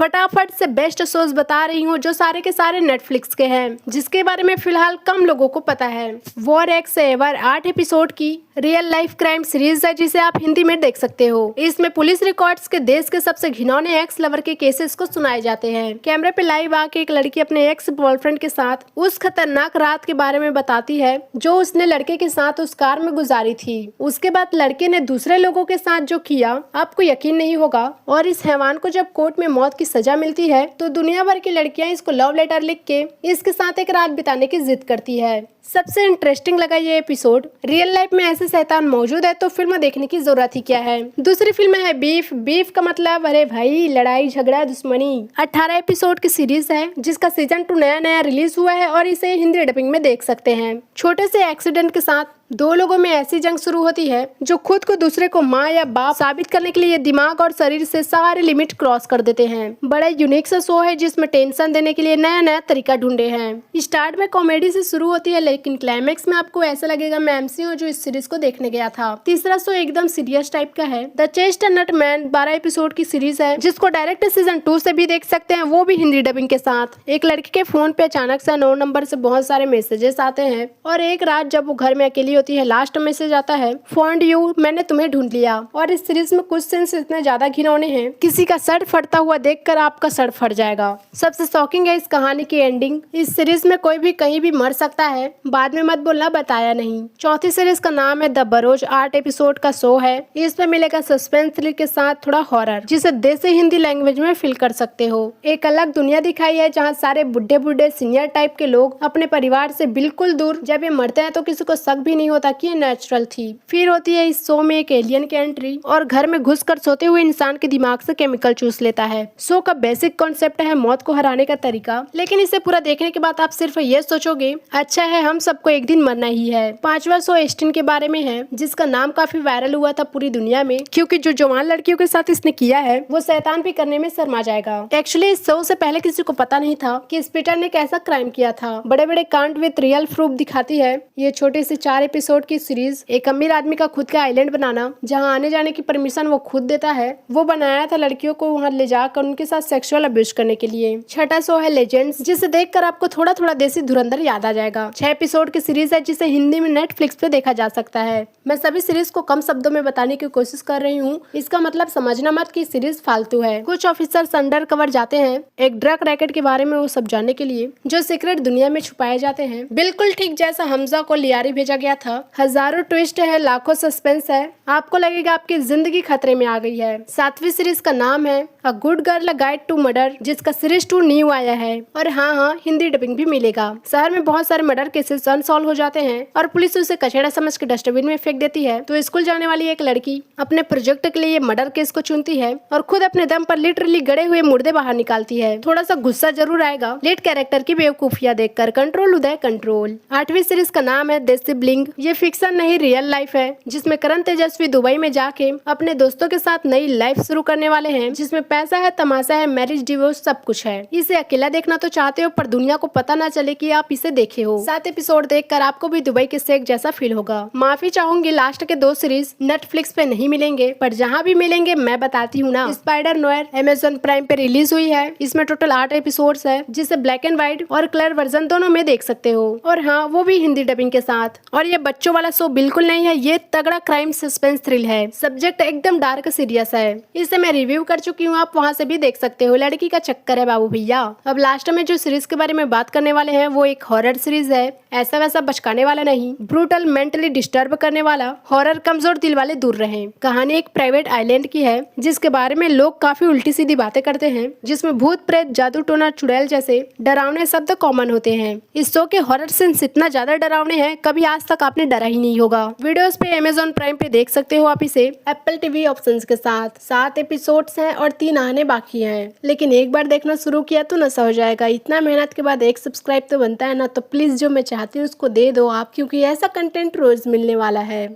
फटाफट से best shows बता रही हूँ जो सारे के सारे नेटफ्लिक्स के हैं, जिसके बारे में फिलहाल कम लोगों को पता है। वॉर एक्स एवर 8 एपिसोड की रियल लाइफ क्राइम सीरीज है जिसे आप हिंदी में देख सकते हो। इसमें पुलिस रिकॉर्ड्स के देश के सबसे घिनौने एक्स लवर के केसेस को सुनाए जाते हैं। कैमरे पे लाइव आके एक लड़की अपने एक्स बॉयफ्रेंड के साथ उस खतरनाक रात के बारे में बताती है जो उसने लड़के के साथ उस कार में गुजारी थी। उसके बाद लड़के ने दूसरे लोगों के साथ जो किया आपको यकीन नहीं होगा। और इस हैवान को जब कोर्ट में मौत की सजा मिलती है तो दुनिया भर की लड़कियां इसको लव लेटर लिख के इसके साथ एक रात बिताने की जिद करती है। सबसे इंटरेस्टिंग लगा ये एपिसोड। रियल लाइफ में ऐसे शैतान मौजूद है तो फिल्म देखने की जरूरत ही क्या है। दूसरी फिल्म है बीफ। बीफ का मतलब अरे भाई लड़ाई झगड़ा दुश्मनी। 18 एपिसोड की सीरीज है जिसका सीजन 2 नया रिलीज हुआ है और इसे हिंदी डबिंग में देख सकते हैं। छोटे से एक्सीडेंट के साथ दो लोगों में ऐसी जंग शुरू होती है जो खुद को दूसरे को माँ या बाप साबित करने के लिए दिमाग और शरीर से सारे लिमिट क्रॉस कर देते हैं। बड़ा यूनिक सा शो है जिसमें टेंशन देने के लिए नया तरीका ढूंढे हैं। स्टार्ट में कॉमेडी से शुरू होती है लेकिन क्लाइमेक्स में आपको ऐसा लगेगा मैं एमसी हूँ जो इस सीरीज को देखने गया था। तीसरा शो एकदम सीरियस टाइप का है। द चेस्टनट मैन 12 एपिसोड की सीरीज है जिसको डायरेक्ट सीजन 2 से भी देख सकते हैं, वो भी हिंदी डबिंग के साथ। एक लड़की के फोन पे अचानक से अननोन नंबर से बहुत सारे मैसेजेस आते हैं और एक रात जब वो घर में अकेली होती है लास्ट मैसेज आता है फाउंड यू, मैंने तुम्हें ढूंढ लिया। और इस सीरीज में कुछ सीन्स इतने ज्यादा घिनौने हैं किसी का सर फटता हुआ देखकर आपका सर फट जाएगा। सबसे शॉकिंग है इस कहानी की एंडिंग। इस सीरीज में कोई भी कहीं भी मर सकता है, बाद में मत बोलना बताया नहीं। चौथी सीरीज का नाम है द बरोज। 8 एपिसोड का शो है। इसमें मिलेगा सस्पेंस थ्रिल के साथ थोड़ा हॉरर जिसे देसी हिंदी लैंग्वेज में फील कर सकते हो। एक अलग दुनिया दिखाई है जहाँ सारे बुढ़े बुढ़े सीनियर टाइप के लोग अपने परिवार से बिल्कुल दूर। जब ये मरते हैं तो किसी को शक भी नहीं होता कि ये नेचुरल थी। फिर होती है इस शो में एक एलियन की एंट्री और घर में घुसकर सोते हुए इंसान के दिमाग से केमिकल चूस लेता है। शो का बेसिक कॉन्सेप्ट है मौत को हराने का तरीका, लेकिन इसे पूरा देखने के बाद आप सिर्फ ये सोचोगे अच्छा है हम सबको एक दिन मरना ही है। पांचवा शो एस्टिन के बारे में है जिसका नाम काफी वायरल हुआ था पूरी दुनिया में क्योंकि जो जवान लड़कियों के साथ इसने किया है वो शैतान भी करने में शर्मा जाएगा। एक्चुअली इस शो से पहले किसी को पता नहीं था कि स्पीटर ने कैसा क्राइम किया था। बड़े बड़े कांड विद रियल प्रूफ दिखाती है ये छोटे से 4 एपिसोड की सीरीज। एक अमीर आदमी का खुद का आइलैंड बनाना जहां आने जाने की परमिशन वो खुद देता है। वो बनाया था लड़कियों को वहां ले जाकर उनके साथ सेक्सुअल अब्यूज करने के लिए। छठा शो है लेजेंड्स जिसे देखकर आपको थोड़ा थोड़ा देसी धुरंधर याद आ जाएगा। 6 एपिसोड की सीरीज है जिसे हिंदी में नेटफ्लिक्स पे देखा जा सकता है। मैं सभी सीरीज को कम शब्दों में बताने की कोशिश कर रही हूँ, इसका मतलब समझना मत कि सीरीज फालतू है। कुछ ऑफिसर्स अंडर कवर जाते हैं एक ड्रग रैकेट के बारे में वो सब जानने के लिए जो सीक्रेट दुनिया में छुपाए जाते हैं। बिल्कुल ठीक जैसा हमजा को लियारी भेजा गया था। हजारों ट्विस्ट है, लाखों सस्पेंस है, आपको लगेगा आपकी जिंदगी खतरे में आ गई है। 7वीं सीरीज का नाम है a good girl guide to murder जिसका सीरीज 2 न्यू आया है और हाँ हिंदी डबिंग भी मिलेगा। शहर में बहुत सारे मर्डर केसेस अनसॉल्व हो जाते हैं और पुलिस उसे कचड़ा समझ के डस्टबिन में फेंक देती है। तो स्कूल जाने वाली एक लड़की अपने प्रोजेक्ट के लिए मर्डर केस को चुनती है और खुद अपने दम पर लिटरली गड़े हुए मुर्दे बाहर निकालती है। थोड़ा सा गुस्सा जरूर आएगा लीड कैरेक्टर की बेवकूफिया देखकर। कंट्रोल उदय कंट्रोल। 8वीं सीरीज का नाम है देसी ब्लिंग। ये फिक्शन नहीं रियल लाइफ है जिसमें करण तेजस्वी दुबई में जाके अपने दोस्तों के साथ नई लाइफ शुरू करने वाले हैं जिसमें पैसा है, तमाशा है, मैरिज, डिवोर्स सब कुछ है। इसे अकेला देखना तो चाहते हो पर दुनिया को पता ना चले कि आप इसे देखे हो। 7 एपिसोड देखकर आपको भी दुबई के शेख जैसा फील होगा। माफी चाहूंगी लास्ट के 2 सीरीज नेटफ्लिक्स पे नहीं मिलेंगे पर जहाँ भी मिलेंगे मैं बताती हूँ ना। स्पाइडर नोयर अमेज़न प्राइम पे रिलीज हुई है। इसमें टोटल 8 एपिसोड्स है जिसे ब्लैक एंड व्हाइट और कलर वर्जन दोनों में देख सकते हो और हाँ वो भी हिंदी डबिंग के साथ। और ये बच्चों वाला शो बिल्कुल नहीं है, ये तगड़ा क्राइम सस्पेंस थ्रिल है। सब्जेक्ट एकदम डार्क सीरियस है। इसे मैं रिव्यू कर चुकी हूँ, आप वहाँ से भी देख सकते हो। लड़की का चक्कर है बाबू भैया। अब लास्ट में जो सीरीज के बारे में बात करने वाले हैं वो एक हॉरर सीरीज है। ऐसा वैसा बचकाने वाला नहीं, ब्रूटल मेंटली डिस्टर्ब करने वाला हॉरर। कमजोर दिल वाले दूर रहें। कहानी एक प्राइवेट आइलैंड की है जिसके बारे में लोग काफी उल्टी सीधी बातें करते हैं जिसमें भूत प्रेत जादू टोना चुड़ैल जैसे डरावने शब्द कॉमन होते हैं। इस शो के हॉरर सीन्स इतना ज्यादा डरावने हैं कभी आज तक आपने डरा ही नहीं होगा। वीडियोस पे अमेज़न प्राइम पे देख सकते हो आप इसे एप्पल टीवी ऑप्शंस के साथ। 7 एपिसोड्स हैं और 3 आने बाकी हैं, लेकिन एक बार देखना शुरू किया तो नशा हो जाएगा। इतना मेहनत के बाद एक सब्सक्राइब तो बनता है ना, तो प्लीज जो मैं चाहती हूँ उसको दे दो आप, क्योंकि ऐसा कंटेंट रोज मिलने वाला है।